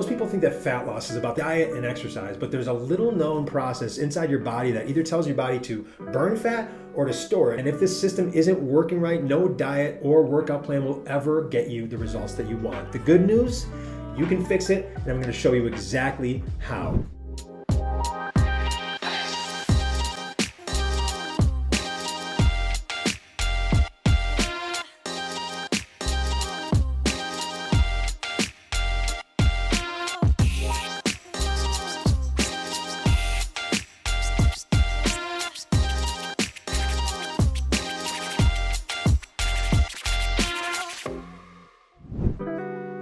most people think that fat loss is about diet and exercise, but there's a little known process inside your body that either tells your body to burn fat or to store it. And if this system isn't working right, no diet or workout plan will ever get you the results that you want. The good news, you can fix it, and I'm going to show you exactly how.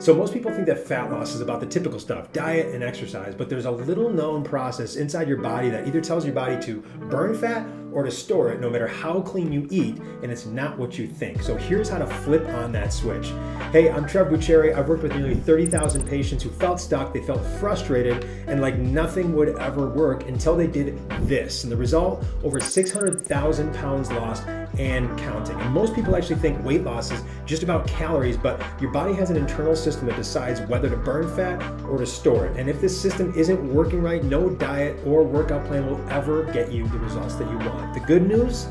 So most people think that fat loss is about the typical stuff, diet and exercise, but there's a little known process inside your body that either tells your body to burn fat or to store it no matter how clean you eat, and it's not what you think. So here's how to flip on that switch. Hey, I'm Trev Bucheri. I've worked with nearly 30,000 patients who felt stuck, they felt frustrated, and like nothing would ever work until they did this. And the result, over 600,000 pounds lost and counting. And most people actually think weight loss is just about calories, but your body has an internal system that decides whether to burn fat or to store it. And if this system isn't working right, no diet or workout plan will ever get you the results that you want. The good news,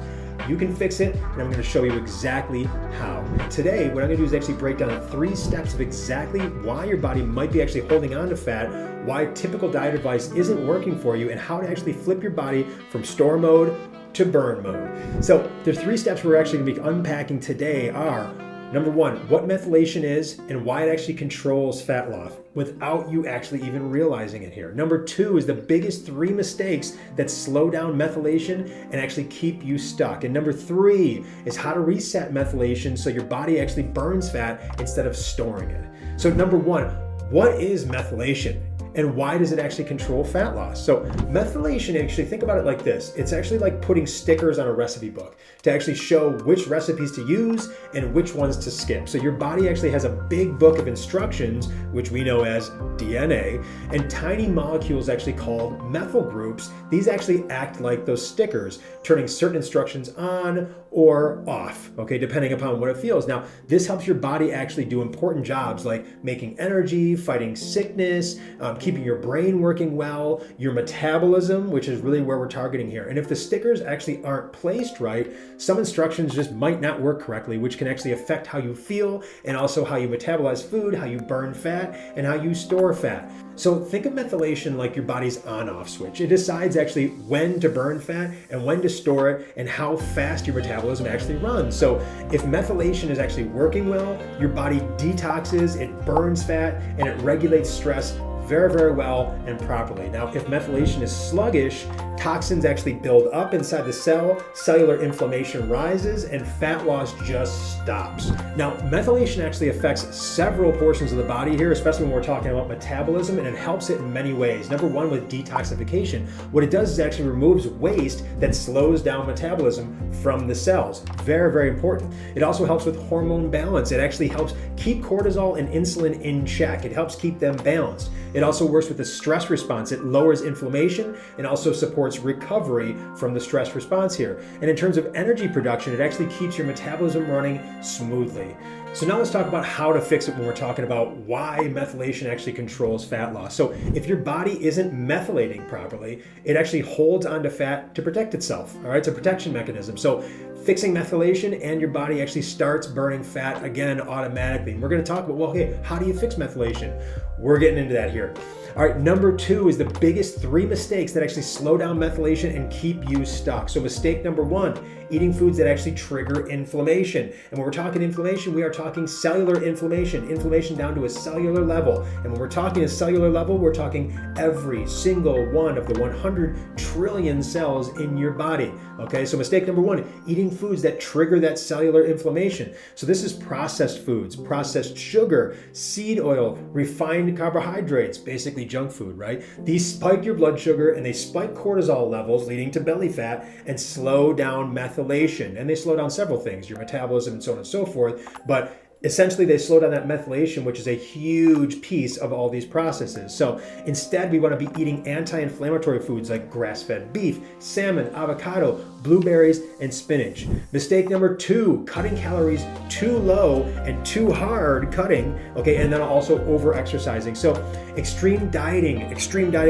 you can fix it, and I'm going to show you exactly how. Today, what I'm going to do is actually break down 3 steps of exactly why your body might be actually holding on to fat, why typical diet advice isn't working for you, and how to actually flip your body from store mode to burn mode. So the 3 steps we're actually going to be unpacking today are: number 1, what methylation is and why it actually controls fat loss without you actually even realizing it here. Number 2 is the biggest 3 mistakes that slow down methylation and actually keep you stuck. And number 3 is how to reset methylation so your body actually burns fat instead of storing it. So number 1, what is methylation? And why does it actually control fat loss? So methylation, actually think about it like this. It's actually like putting stickers on a recipe book to actually show which recipes to use and which ones to skip. So your body actually has a big book of instructions, which we know as DNA, and tiny molecules actually called methyl groups. These actually act like those stickers, turning certain instructions on or off, okay, depending upon what it feels. Now, this helps your body actually do important jobs like making energy, fighting sickness, keeping your brain working well, your metabolism, which is really where we're targeting here. And if the stickers actually aren't placed right, some instructions just might not work correctly, which can actually affect how you feel and also how you metabolize food, how you burn fat, and how you store fat. So think of methylation like your body's on-off switch. It decides actually when to burn fat and when to store it and how fast your metabolism actually runs. So if methylation is actually working well, your body detoxes, it burns fat, and it regulates stress very, very well and properly. Now, if methylation is sluggish, toxins actually build up inside the cell, cellular inflammation rises, and fat loss just stops. Now, methylation actually affects several portions of the body here, especially when we're talking about metabolism, and it helps it in many ways. Number 1, with detoxification. What it does is actually removes waste that slows down metabolism from the cells. Very, very important. It also helps with hormone balance. It actually helps keep cortisol and insulin in check. It helps keep them balanced. It also works with the stress response. It lowers inflammation and also supports recovery from the stress response here. And in terms of energy production, it actually keeps your metabolism running smoothly. So now let's talk about how to fix it when we're talking about why methylation actually controls fat loss. So if your body isn't methylating properly, it actually holds onto fat to protect itself. All right, it's a protection mechanism. So fixing methylation and your body actually starts burning fat again automatically. And we're going to talk about, well, okay, how do you fix methylation? We're getting into that here. All right, number 2 is the biggest 3 mistakes that actually slow down methylation and keep you stuck. So mistake number 1, eating foods that actually trigger inflammation. And when we're talking inflammation, we are talking cellular inflammation down to a cellular level. And when we're talking a cellular level, we're talking every single one of the 100 trillion cells in your body. Okay, so mistake number 1, eating foods that trigger that cellular inflammation. So this is processed foods, processed sugar, seed oil, refined carbohydrates, basically junk food, right? These spike your blood sugar and they spike cortisol levels, leading to belly fat, and slow down methylation. And they slow down several things, your metabolism and so on and so forth. But essentially they slow down that methylation, which is a huge piece of all these processes. So instead, we want to be eating anti-inflammatory foods like grass-fed beef, salmon, avocado, blueberries, and spinach. Mistake number 2, cutting calories too low and too hard cutting, okay, and then also over-exercising. So extreme dieting,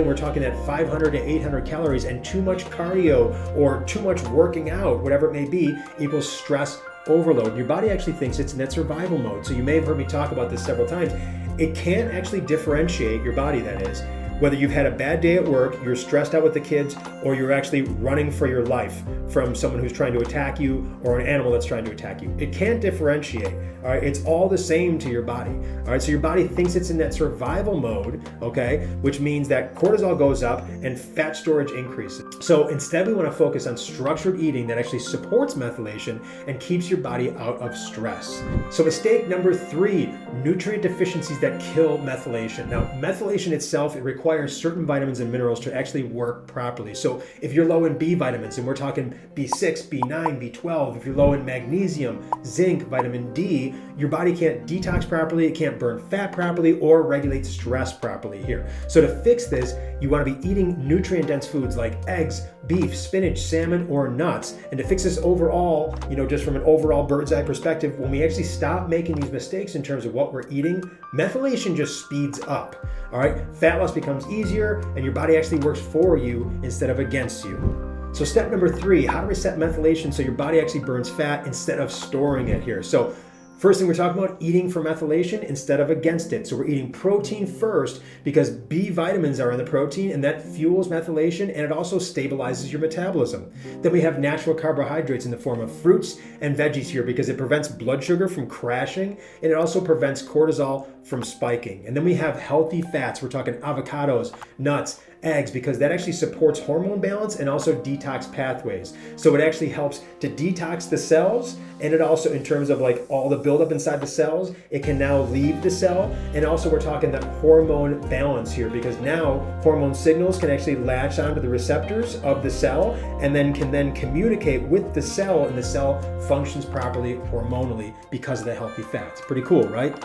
we're talking at 500 to 800 calories, and too much cardio or too much working out, whatever it may be, equals stress overload. Your body actually thinks it's in that survival mode. So you may have heard me talk about this several times. It can't actually differentiate, your body that is, whether you've had a bad day at work, you're stressed out with the kids, or you're actually running for your life from someone who's trying to attack you or an animal that's trying to attack you. It can't differentiate, all right? It's all the same to your body, all right? So your body thinks it's in that survival mode, okay? Which means that cortisol goes up and fat storage increases. So instead, we want to focus on structured eating that actually supports methylation and keeps your body out of stress. So mistake number 3, nutrient deficiencies that kill methylation. Now, methylation itself, it requires certain vitamins and minerals to actually work properly. So if you're low in B vitamins, and we're talking B6, B9, B12, if you're low in magnesium, zinc, vitamin D, your body can't detox properly, it can't burn fat properly, or regulate stress properly here. So to fix this, you want to be eating nutrient-dense foods like eggs, beef, spinach, salmon, or nuts. And to fix this overall, just from an overall bird's eye perspective, when we actually stop making these mistakes in terms of what we're eating, methylation just speeds up. All right, fat loss becomes easier, and your body actually works for you instead of against you. So step number 3, how to reset methylation so your body actually burns fat instead of storing it here. So first thing, we're talking about eating for methylation instead of against it. So we're eating protein first because B vitamins are in the protein, and that fuels methylation, and it also stabilizes your metabolism. Then we have natural carbohydrates in the form of fruits and veggies here because it prevents blood sugar from crashing, and it also prevents cortisol from spiking. And then we have healthy fats. We're talking avocados, nuts, eggs, because that actually supports hormone balance and also detox pathways. So it actually helps to detox the cells, and it also, in terms of like all the buildup inside the cells, it can now leave the cell. And also we're talking that hormone balance here, because now hormone signals can actually latch onto the receptors of the cell and then can then communicate with the cell, and the cell functions properly hormonally because of the healthy fats. Pretty cool, right?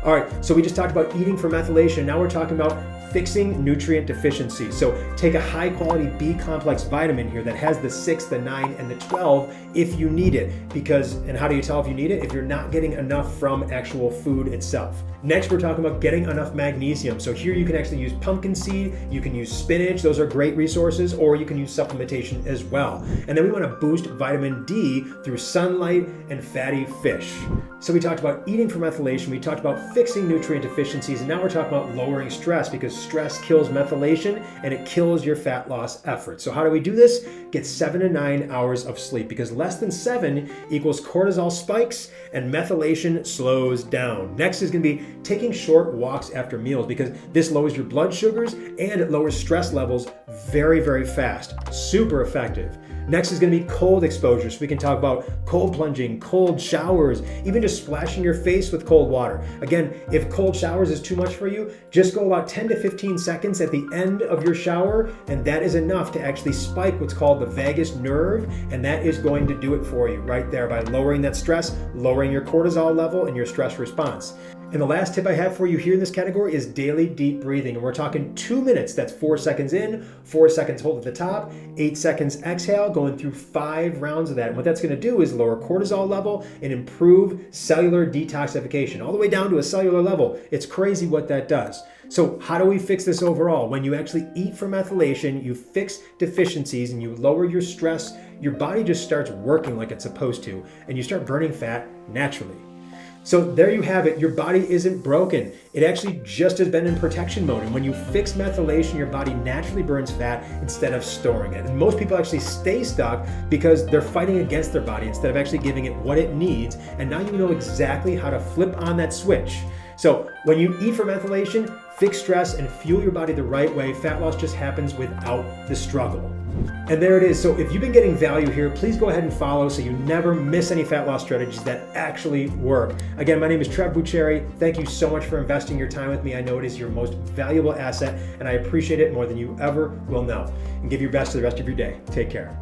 All right, so we just talked about eating for methylation. Now we're talking about fixing nutrient deficiency. So take a high quality B complex vitamin here that has the 6, the 9, and the 12 if you need it. And how do you tell if you need it? If you're not getting enough from actual food itself. Next, we're talking about getting enough magnesium. So here you can actually use pumpkin seed, you can use spinach, those are great resources, or you can use supplementation as well. And then we want to boost vitamin D through sunlight and fatty fish. So we talked about eating for methylation, we talked about fixing nutrient deficiencies, and now we're talking about lowering stress, because stress kills methylation and it kills your fat loss effort. So how do we do this? Get 7 to 9 hours of sleep, because less than 7 equals cortisol spikes and methylation slows down. Next is going to be taking short walks after meals, because this lowers your blood sugars and it lowers stress levels very, very fast. Super effective. Next is going to be cold exposure. So we can talk about cold plunging, cold showers, even just splashing your face with cold water. Again, if cold showers is too much for you, just go about 10 to 15 seconds at the end of your shower, and that is enough to actually spike what's called the vagus nerve, and that is going to do it for you right there by lowering that stress, lowering your cortisol level and your stress response. And the last tip I have for you here in this category is daily deep breathing. And we're talking 2 minutes. That's 4 seconds in, 4 seconds hold at the top, 8 seconds exhale, going through 5 rounds of that. And what that's going to do is lower cortisol level and improve cellular detoxification all the way down to a cellular level. It's crazy what that does. So how do we fix this overall? When you actually eat for methylation, you fix deficiencies and you lower your stress, your body just starts working like it's supposed to, and you start burning fat naturally. So there you have it. Your body isn't broken. It actually just has been in protection mode. And when you fix methylation, your body naturally burns fat instead of storing it. And most people actually stay stuck because they're fighting against their body instead of actually giving it what it needs. And now you know exactly how to flip on that switch. So when you eat for methylation, fix stress and fuel your body the right way, fat loss just happens without the struggle. And there it is. So if you've been getting value here, please go ahead and follow so you never miss any fat loss strategies that actually work. Again, my name is Trev Bucheri. Thank you so much for investing your time with me. I know it is your most valuable asset, and I appreciate it more than you ever will know. And give your best to the rest of your day. Take care.